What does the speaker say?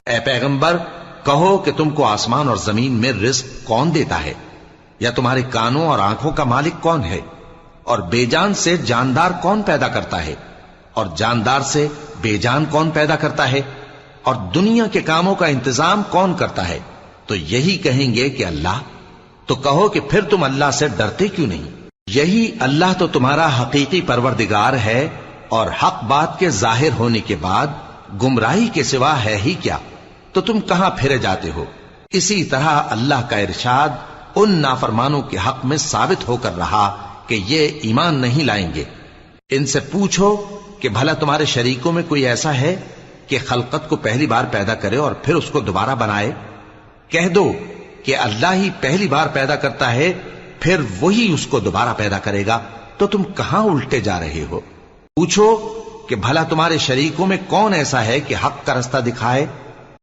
اے پیغمبر کہو کہ تم کو آسمان اور زمین میں رزق کون دیتا ہے؟ یا تمہارے کانوں اور آنکھوں کا مالک کون ہے؟ اور بے جان سے جاندار کون پیدا کرتا ہے؟ اور جاندار سے بے جان کون پیدا کرتا ہے؟ اور دنیا کے کاموں کا انتظام کون کرتا ہے؟ تو یہی کہیں گے کہ اللہ۔ تو کہو کہ پھر تم اللہ سے ڈرتے کیوں نہیں؟ یہی اللہ تو تمہارا حقیقی پروردگار ہے، اور حق بات کے ظاہر ہونے کے بعد گمراہی کے سوا ہے ہی کیا؟ تو تم کہاں پھرے جاتے ہو؟ اسی طرح اللہ کا ارشاد ان نافرمانوں کے حق میں ثابت ہو کر رہا کہ یہ ایمان نہیں لائیں گے۔ ان سے پوچھو کہ بھلا تمہارے شریکوں میں کوئی ایسا ہے کہ خلقت کو پہلی بار پیدا کرے اور پھر اس کو دوبارہ بنائے؟ کہہ دو کہ اللہ ہی پہلی بار پیدا کرتا ہے، پھر وہی اس کو دوبارہ پیدا کرے گا۔ تو تم کہاں الٹے جا رہے ہو؟ پوچھو کہ بھلا تمہارے شریکوں میں کون ایسا ہے کہ حق کا رستہ دکھائے